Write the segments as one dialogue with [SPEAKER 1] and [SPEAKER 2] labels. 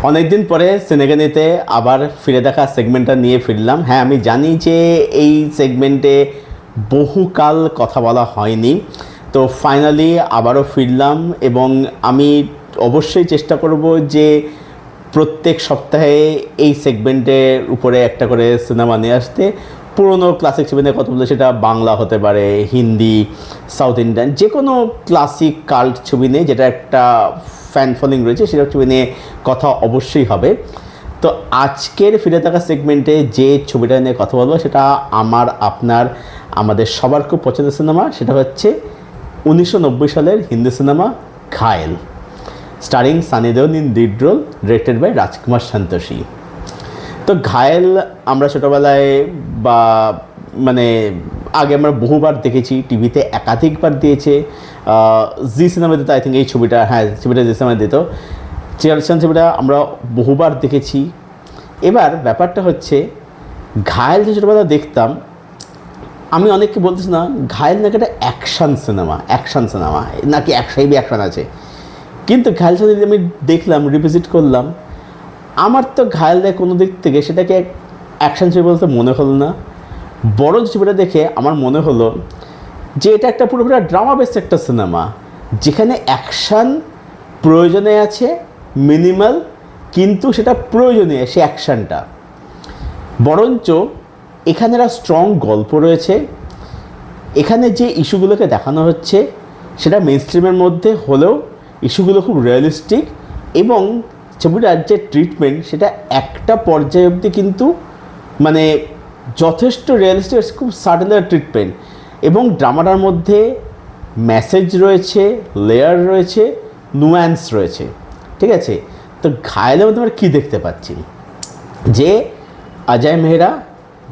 [SPEAKER 1] অনেকদিন পরে সিনেগানিতে আবার ফিরে দেখা সেগমেন্টটা নিয়ে ফিরলাম। হ্যাঁ, আমি জানি যে এই সেগমেন্টে বহুকাল কথা বলা হয়নি, তো ফাইনালি আবারও ফিরলাম এবং আমি অবশ্যই চেষ্টা করব যে প্রত্যেক সপ্তাহে এই সেগমেন্টের উপরে একটা করে সিনেমা নিয়ে আসতে। পুরনো ক্লাসিক ছবি নিয়ে কথা বলতে, সেটা বাংলা হতে পারে, হিন্দি, সাউথ ইন্ডিয়ান, যে কোনো ক্লাসিক কাল্ট ছবি নিয়ে যেটা একটা ফ্যান ফলোইং রয়েছে সেসব ছবি নিয়ে কথা অবশ্যই হবে। তো আজকের ফিরে থাকা সেগমেন্টে যে ছবিটা নিয়ে কথা বলবো সেটা আমাদের সবার খুব পছন্দের সিনেমা। সেটা হচ্ছে 1990 সালের Hindi cinema Ghayal, starring Sunny Deol in lead role, directed by Rajkumar Santoshi. তো ঘায়েল আমরা ছোটোবেলায় বা আগে আমরা বহুবার দেখেছি, টিভিতে একাধিকবার দিয়েছে। জি সিনেমা দিত, আই থিঙ্ক এই ছবিটা, ছবিটা জি সিনেমা দিত। ছবিটা আমরা বহুবার দেখেছি। এবার ব্যাপারটা হচ্ছে, ঘায়েল যে ছোটোবেলা দেখতাম, আমি অনেককে বলতেছি না ঘায়েল নাকি একটা অ্যাকশান সিনেমা নাকি অ্যাকশান আছে, কিন্তু ঘায়েল ছবি আমি দেখলাম, রিভিজিট করলাম, আমার তো ঘায়েল দেয় কোনো দিক থেকে সেটাকে অ্যাকশান ছবি বলতে মনে হলো না। বড় ছবিটা দেখে আমার মনে হলো যে এটা একটা পুরোপুরি ড্রামা বেসড একটা সিনেমা, যেখানে অ্যাকশান প্রয়োজনে আছে মিনিমাল, কিন্তু সেটা প্রয়োজনীয় সে অ্যাকশানটা। বরঞ্চ এখানে একটা স্ট্রং গল্প রয়েছে। এখানে যে ইস্যুগুলোকে দেখানো হচ্ছে সেটা মেইন স্ট্রিমের মধ্যে হলেও ইস্যুগুলো খুব রিয়েলিস্টিক, এবং ছবিটার যে ট্রিটমেন্ট সেটা একটা পর্যায়ে অবধি কিন্তু যথেষ্ট রিয়েলিস্টিক, খুব সার্টেন ট্রিটমেন্ট, এবং ড্রামাটার মধ্যে মেসেজ রয়েছে, লেয়ার রয়েছে, নুয়ান্স রয়েছে। ঠিক আছে, তো ঘায়েলের মধ্যে আমরা কী দেখতে পাচ্ছি, যে অজয় মেহরা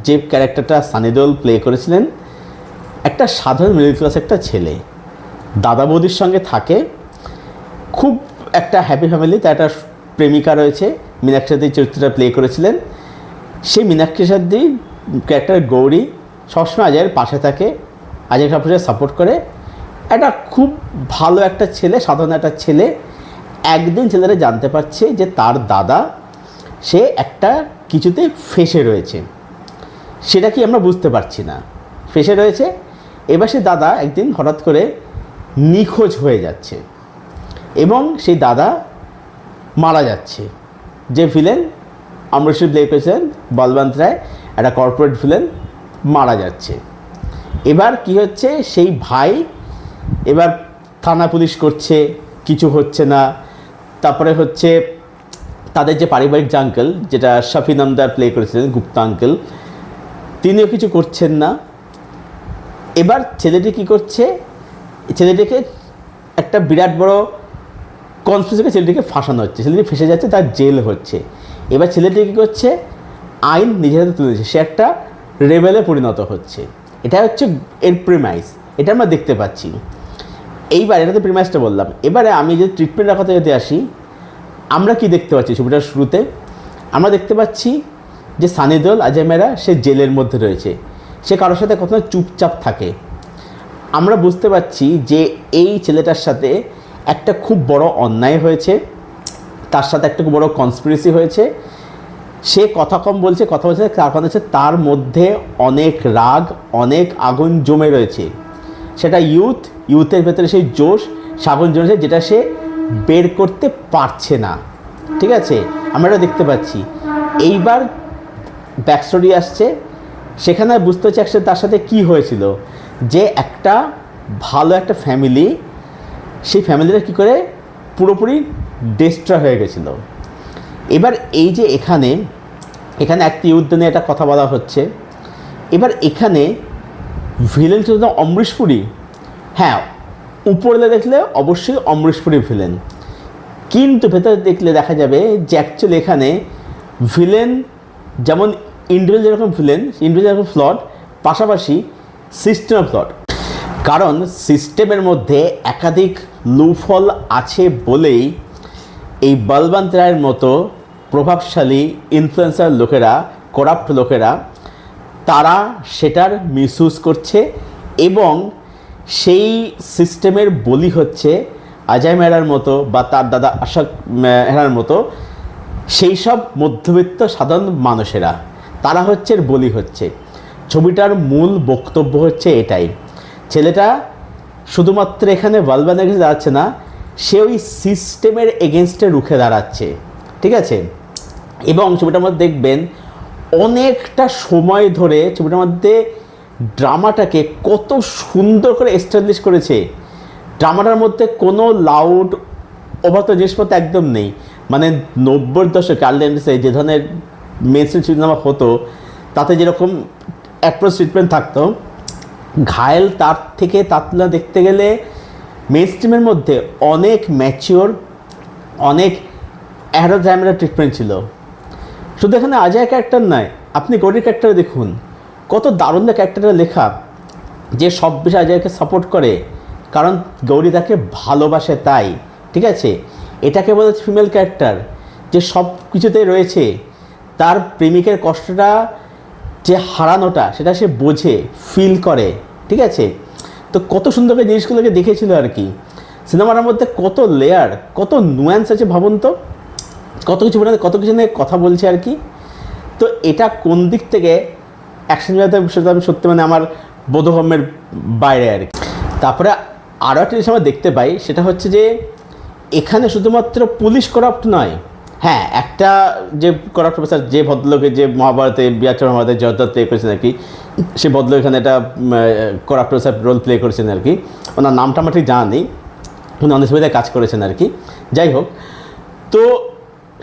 [SPEAKER 1] যে ক্যারেক্টারটা সানি দেওল প্লে করেছিলেন, একটা সাধারণ মিডল ক্লাস একটা ছেলে, দাদা বৌদির সঙ্গে থাকে, খুব একটা হ্যাপি ফ্যামিলি। তার একটা প্রেমিকা রয়েছে, মীনাক্ষী সাথী চরিত্রটা প্লে করেছিলেন। সেই মীনাক্ষী সাথী ক্যারেক্টার গৌরী সবসময় অজয়ের পাশে থাকে, অজয় সবসময় সাপোর্ট করে। একটা খুব ভালো একটা ছেলে, সাধারণ একটা ছেলে। একদিন ছেলেরা জানতে পারছে যে তার দাদা সে একটা কিছুতে ফেঁসে রয়েছে, সেটা কি আমরা বুঝতে পারছি না, ফেঁসে রয়েছে। এবার সে দাদা একদিন হঠাৎ করে নিখোঁজ হয়ে যাচ্ছে, এবং সেই দাদা মারা যাচ্ছে। যে ভিলেন অমরেশ্বর প্লে করেছেন বলবন্ত রায়, একটা কর্পোরেট ভিলেন, মারা যাচ্ছে। এবার কি হচ্ছে, সেই ভাই এবার থানা পুলিশ করছে, কিছু হচ্ছে না। তারপরে হচ্ছে তাদের যে পারিবারিক যে আঙ্কেল, যেটা শফি নামদার প্লে করেছিলেন গুপ্তা আঙ্কেল, তিনিও কিছু করছেন না। এবার ছেলেটি কি করছে, ছেলেটিকে একটা বিরাট বড় কনস্পিরেসিকে ছেলেটিকে ফাঁসানো হচ্ছে, ছেলেটি ফেঁসে যাচ্ছে, তার জেল হচ্ছে। এবার ছেলেটি কী করছে, আইন নিজের হাতে তুলে দিচ্ছে, সে একটা রেবেলে পরিণত হচ্ছে। এটা হচ্ছে এর প্রিমাইস, এটা আমরা দেখতে পাচ্ছি। এইবার এটাতে প্রিমাইসটা বললাম। এবারে আমি যে ট্রিটমেন্টের কথা যদি আসি, আমরা কি দেখতে পাচ্ছি ছবিটার শুরুতে, আমরা দেখতে পাচ্ছি যে সানি দেওল অজয় মেহরা সে জেলের মধ্যে রয়েছে, সে কারোর সাথে কখনো চুপচাপ থাকে। আমরা বুঝতে পারছি যে এই ছেলেটার সাথে একটা খুব বড় অন্যায় হয়েছে, তার সাথে একটা খুব বড় কনস্পিরেসি হয়েছে। সে কথা কম বলছে, কথা বলছে, কারণ হচ্ছে তার মধ্যে অনেক রাগ, অনেক আগুন জমে রয়েছে। সেটা ইউথের ভেতরে সেই জোশ, আগুন জমেছে, যেটা সে বের করতে পারছে না। ঠিক আছে, আমরা এটা দেখতে পাচ্ছি। এইবার ব্যাকস্টোরি আসছে, সেখানে বুঝতে হচ্ছে একসাথে তার সাথে কী হয়েছিল, যে একটা ভালো একটা ফ্যামিলি, সেই ফ্যামিলিটা কী করে পুরোপুরি ডিস্ট্রয় হয়ে গেছিলো। এবার এই যে এখানে একটা ইউথ নিয়ে একটা কথা বলা হচ্ছে। এবার এখানে ভিলেন ছিল অমরিশ পুরী। হ্যাঁ, উপরে দেখলে অবশ্যই অমরিশ পুরী ভিলেন, কিন্তু ভেতরে দেখলে দেখা যাবে যে অ্যাকচুয়ালি এখানে ভিলেন যেমন ইন্ডিভিজুয়াল যেরকম ভিলেন, ইন্ডিভিজুয়াল যেরকম ফ্লট, পাশাপাশি সিস্টেম ফ্লট। কারণ সিস্টেমের মধ্যে একাধিক লুফল আছে বলেই এই বলবন্ত রায়ের মতো প্রভাবশালী ইনফ্লুয়েন্সার লোকেরা, করাপ্ট লোকেরা, তারা সেটার মিসইউজ করছে, এবং সেই সিস্টেমের বলি হচ্ছে অজয় মেহরার মতো বা তার দাদা অশোক মেহরার মতো সেই সব মধ্যবিত্ত সাধারণ মানুষেরা, তারা হচ্ছে বলি হচ্ছে। ছবিটার মূল বক্তব্য হচ্ছে এটাই, ছেলেটা শুধুমাত্র এখানে বলবানের এগেন্সে দাঁড়াচ্ছে না, সে ওই সিস্টেমের এগেনস্টে রুখে দাঁড়াচ্ছে, ঠিক আছে। এবং ছবিটার মধ্যে দেখবেন অনেকটা সময় ধরে ছবিটার মধ্যে ড্রামাটাকে কত সুন্দর করে এস্টাবলিশ করেছে। ড্রামাটার মধ্যে কোনো লাউড ওভার জিনিসপত্র একদম নেই। মানে 90-এর দশকে আর্লিয়ান্ডসে যে ধরনের মেনস্ট্রিম সিনেমা হতো, তাতে যেরকম অ্যাপ্রোচ ট্রিটমেন্ট থাকতো, ঘায়েল তার থেকে তার তুলনা দেখতে গেলে মেনস্ট্রিমের মধ্যে অনেক ম্যাচিওর, অনেক অ্যারোডাইনামিক ট্রিটমেন্ট ছিল। শুধু এখানে অজয় ক্যারেক্টার নয়, আপনি গৌরীর ক্যারেক্টারে দেখুন, কত দারুণ ক্যারেক্টারটা লেখা, যে সব বিষয়ে অজয়কে সাপোর্ট করে, কারণ গৌরী তাকে ভালোবাসে তাই, ঠিক আছে। এটাকে বলে ফিমেল ক্যারেক্টার, যে সব কিছুতেই রয়েছে, তার প্রেমিকের কষ্টটা যে হারানোটা সেটা সে বোঝে, ফিল করে, ঠিক আছে। তো কত সুন্দর করে জিনিসগুলোকে দেখেছিল আর কি। সিনেমাটার মধ্যে কত লেয়ার, কত নুয়ান্স আছে ভাবুন তো, কত কিছু কত কিছু নিয়ে কথা বলছে আর কি। তো এটা কোন দিক থেকে অ্যাকশন সেটা আমি সত্যি মানে আমার বোধগম্যের বাইরে আর কি। তারপরে আরও একটা জিনিস আমরা দেখতে পাই, সেটা হচ্ছে যে এখানে শুধুমাত্র পুলিশ করাপ্ট নয়। হ্যাঁ, একটা যে করাপ্ট অফিসার, যে ভদ্রলোকে যে মহাভারতে বিয়াচর মহাভারতে জয়দত্ত প্লে করেছেন আর কি, সে ভদ্রলোক এখানে একটা করাপ্ট অফিসার রোল প্লে করেছেন আর কি। ওনার নামটা আমার ঠিক জানা নেই, উনি অনেক সুবিধায় কাজ করেছেন আর কি। যাই হোক, তো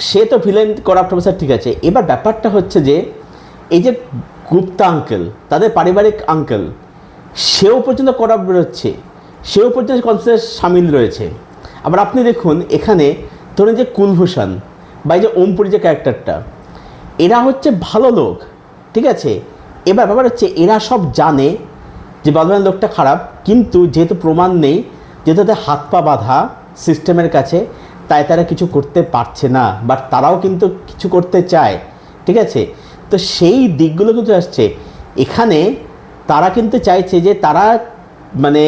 [SPEAKER 1] সে তো ভিলেন করাপ্ট অফিসার, ঠিক আছে। এবার ব্যাপারটা হচ্ছে যে এই যে গুপ্তা আঙ্কেল, তাদের পারিবারিক আঙ্কেল, সেও পর্যন্ত করাপ্ট বেরোচ্ছে, সেও পর্যন্ত কনসেপ্টে সামিল রয়েছে। আবার আপনি দেখুন এখানে ধরুন যে কুলভূষণ বা এই যে ওমপুরি যে ক্যারেক্টারটা, এরা হচ্ছে ভালো লোক, ঠিক আছে। এবার ব্যাপার হচ্ছে এরা সব জানে যে বলবানের লোকটা খারাপ, কিন্তু যেহেতু প্রমাণ নেই, যেহেতু তাদের হাত পা বাঁধা সিস্টেমের কাছে, তাই তারা কিছু করতে পারছে না, বাট তারাও কিন্তু কিছু করতে চায়, ঠিক আছে। তো সেই দিকগুলো কিন্তু আসছে এখানে। তারা কিন্তু চাইছে যে তারা মানে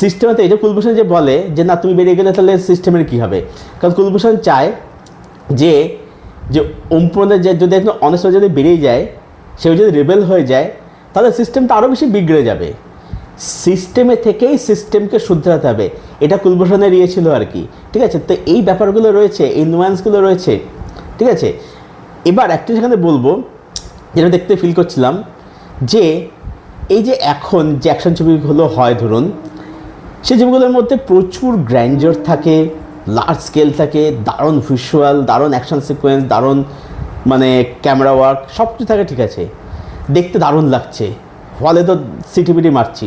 [SPEAKER 1] সিস্টেমেতে, এই যে কুলভূষণ যে বলে যে না তুমি বেরিয়ে গেলে তাহলে সিস্টেমের কী হবে, কারণ কুলভূষণ চায় যে যে ওমপুরনের যে যদি একদম অনেস্ট যদি বেরিয়ে যায়, সে যদি রেবেল হয়ে যায়, তাহলে সিস্টেমটা আরও বেশি বিগড়ে যাবে। সিস্টেমে থেকেই সিস্টেমকে শুধরাতে হবে, এটা কুলভূষণের ইয়ে ছিল আর কি, ঠিক আছে। তো এই ব্যাপারগুলো রয়েছে, এই নুয়ান্সগুলো রয়েছে, ঠিক আছে। এবার একটা সেখানে বলবো, যেটা দেখতে ফিল করছিলাম, যে এই যে এখন যে অ্যাকশন ছবিগুলো হয় ধরুন, সেই ছবিগুলোর মধ্যে প্রচুর গ্র্যান্ডার থাকে, লার্জ স্কেল থাকে, দারুণ ভিজুয়াল, দারুণ অ্যাকশন সিকোয়েন্স, দারুণ মানে ক্যামেরা ওয়ার্ক, সব কিছু থাকে, ঠিক আছে। দেখতে দারুণ লাগছে, হলে তো সিটিবিটি মারছি,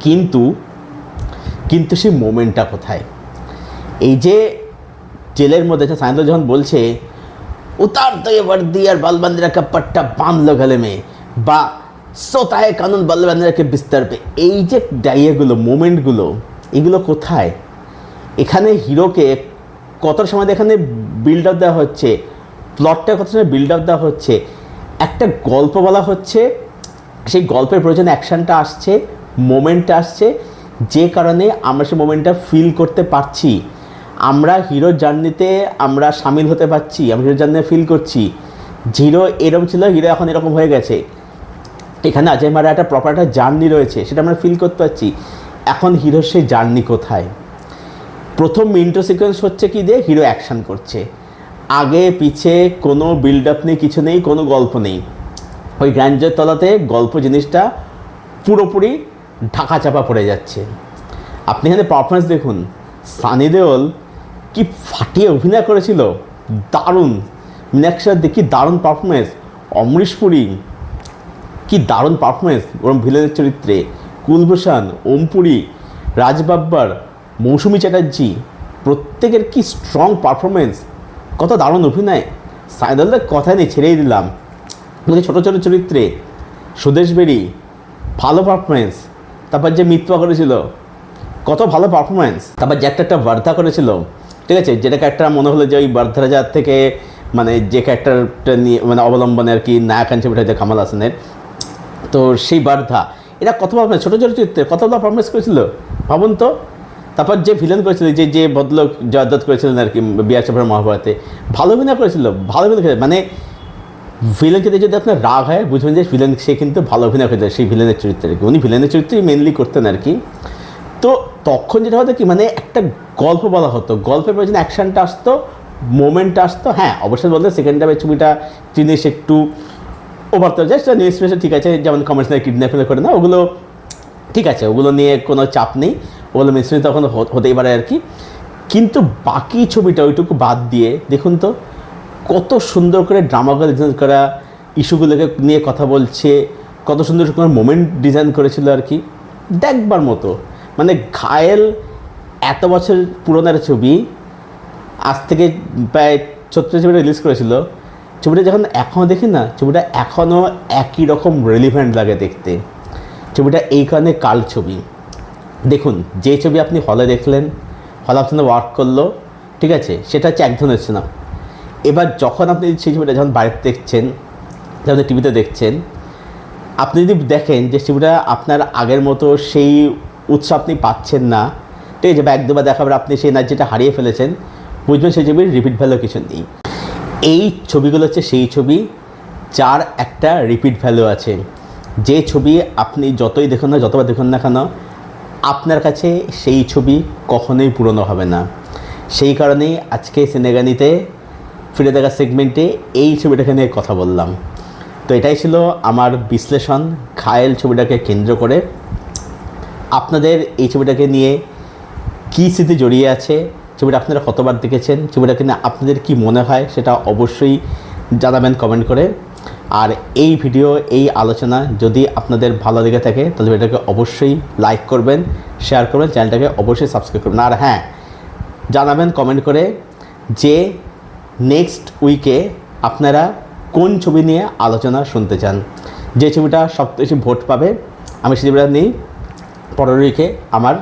[SPEAKER 1] কিন্তু কিন্তু সেই মোমেন্টটা কোথায়? এই যে জেলের মধ্যে সায়ন্ত যখন বলছে উতার তো এ বর্দি আর বলবন্দিরা কা পট্টা বাঁধলো গলে মে, বা সোতা হে কানুন বলবন্দিরা কে বিস্তার পে, এই যে ডাইয়াগুলো, মোমেন্টগুলো, এগুলো কোথায়? এখানে হিরোকে কত সময় এখানে বিল্ড আপ দেওয়া হচ্ছে, প্লটটা কত সময় বিল্ড আপ দেওয়া হচ্ছে, একটা গল্প বলা হচ্ছে, সেই গল্পের প্রয়োজনে অ্যাকশানটা আসছে, মোমেন্টটা আসছে, যে কারণে আমরা সেই মোমেন্টটা ফিল করতে পারছি, আমরা হিরোর জার্নিতে আমরা সামিল হতে পারছি, আমরা হিরোর জার্নি ফিল করছি। হিরো এরকম ছিল, হিরো এখন এরকম হয়ে গেছে। এখানে অজয় মারা একটা প্রপার একটা জার্নি রয়েছে, সেটা আমরা ফিল করতে পারছি। এখন হিরোর সেই জার্নি কোথায়? প্রথম ইন্ট্রো সিকোয়েন্স হচ্ছে কি দিয়ে হিরো অ্যাকশান করছে, আগে পিছে কোনো বিল্ড আপ নেই, কিছু নেই, কোনো গল্প নেই। ওই গ্র্যান্ডার তলাতে গল্প জিনিসটা পুরোপুরি ঢাকা চাপা পড়ে যাচ্ছে। আপনি এখানে পারফরমেন্স দেখুন, সানি দেওল কি ফাটিয়ে অভিনয় করেছিল, দারুণ। মীনাক্ষী দেখি দারুণ পারফরমেন্স, অমরিশ পুরী কি দারুণ পারফরমেন্স ওরম ভিলেনের চরিত্রে, কুলভূষণ, ওমপুরি, রাজ বাব্বার, মৌসুমী চ্যাটার্জি, প্রত্যেকের কি স্ট্রং পারফরমেন্স, কত দারুণ অভিনয়। সাইদালদের কথাই নেই, ছেড়েই দিলাম। ছোটো ছোটো চরিত্রে সুদেশ বেরি, ভালো পারফরমেন্স। তারপর যে মিত্রা করেছিল, কত ভালো পারফরমেন্স। তারপর যে একটা বার্ধা করেছিল, ঠিক আছে, যেটা ক্যারেক্টার মনে হলো যে ওই বার্ধারাজার থেকে মানে যে ক্যারেক্টারটা নিয়ে মানে অবলম্বনে আর কি নায়ক আনছে ওটা কামাল হাসানের, তো সেই বার্ধা, এরা কত পারফরমেন্স, ছোটো ছোটো চরিত্রে কত ভালো পারফরমেন্স করেছিল ভাবুন তো। তারপর যে ভিলেন করেছিল, যে ভদ্রলোক জয়দত্ত করেছিলেন আর কি বিআর চোপড়ার মহাভারতে, ভালো অভিনয় করেছিল, ভালো অভিনয় করেছিল। মানে ভিলেনকে দিয়ে যদি আপনার রাগ হয় বুঝবেন যে ভিলেন সে কিন্তু ভালো অভিনয় করেছিল সেই ভিলেনের চরিত্রে আর কি। উনি ভিলেনের চরিত্রই মেনলি করতেন আর কি। তো তখন যেটা হতো কি, মানে একটা গল্প বলা হতো, গল্পের পরে যদি অ্যাকশানটা আসতো, মোমেন্টটা আসতো, হ্যাঁ অবশ্যই বলতে সেকেন্ড হাফের ছবিটা জিনিস একটু ওভার তো যায়, সেটা নিউজ স্পেশাল ঠিক আছে, যেমন কমার্শিয়াল কিডন্যাপ করে না, ওগুলো ঠিক আছে, ওগুলো নিয়ে কোনো চাপ নেই, ওগুলো মিশ্রিত তখন হতেই পারে আর কি। কিন্তু বাকি ছবিটা ওইটুকু বাদ দিয়ে দেখুন তো কত সুন্দর করে ড্রামাগুলো ডিজাইন করা, ইস্যুগুলোকে নিয়ে কথা বলছে, কত সুন্দর করে মোমেন্ট ডিজাইন করেছিল আর কি, দেখবার মতো। মানে ঘায়েল এত বছর পুরোনো একটা ছবি, আজ থেকে প্রায় 36 ছবিটা রিলিজ করেছিল, ছবিটা যখন এখনও দেখি না, ছবিটা এখনও একই রকম রেলিভেন্ট লাগে দেখতে। ছবিটা এই কারণে কাল্ট ছবি। দেখুন যে ছবি আপনি হলে দেখলেন, হলে আপনার ওয়ার্ক করলো, ঠিক আছে, সেটা হচ্ছে এক ধরনের সিনেমা। এবার যখন আপনি সেই ছবিটা যখন বাড়িতে দেখছেন, যখন টিভিতে দেখছেন, আপনি যদি দেখেন যে ছবিটা আপনার আগের মতো সেই উৎসাহ আপনি পাচ্ছেন না, ঠিক আছে, বা এক দুবার দেখার পর আপনি সেই এনার্জিটা হারিয়ে ফেলেছেন, বুঝবেন সেই ছবির রিপিট ভ্যালু কিছু নেই। এই ছবিগুলো হচ্ছে সেই ছবি যার একটা রিপিট ভ্যালু আছে, যে ছবি আপনি যতই দেখুন না, যতবার দেখুন না কেন, আপনার কাছে সেই ছবি কখনোই পুরনো হবে না। সেই কারণেই আজকে সিনেগানিতে ফিরে দেখা সেগমেন্টে এই ছবিটাকে নিয়ে কথা বললাম। তো এটাই ছিল আমার বিশ্লেষণ ঘায়েল ছবিটাকে কেন্দ্র করে। আপনাদের এই ছবিটাকে নিয়ে কী স্মৃতি জড়িয়ে আছে, ছবিটা আপনারা কতবার দেখেছেন, ছবিটাকে নিয়ে আপনাদের কি মনে হয় সেটা অবশ্যই জানাবেন কমেন্ট করে। আর এই ভিডিও, এই আলোচনা যদি আপনাদের ভালো লেগে থাকে তাহলে এটাকে অবশ্যই লাইক করবেন, শেয়ার করবেন, চ্যানেলটাকে অবশ্যই সাবস্ক্রাইব করবেন। আর হ্যাঁ, জানাবেন কমেন্ট করে যে নেক্সট উইকে আপনারা কোন ছবি নিয়ে আলোচনা শুনতে চান। যে ছবিটা সবচেয়ে বেশি ভোট পাবে আমি সেই ছবিটা নিয়েই পরের উইকে আমার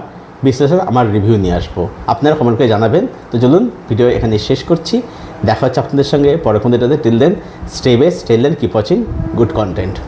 [SPEAKER 1] বিশ্লেষণ, আমার রিভিউ নিয়ে আসবো। আপনারা কমেন্ট করে জানাবেন। তো চলুন ভিডিও এখানে শেষ করছি, দেখা হচ্ছে আপনাদের সঙ্গে পরে কোন দিটাতে। Till then stay best, till then keep watching good content.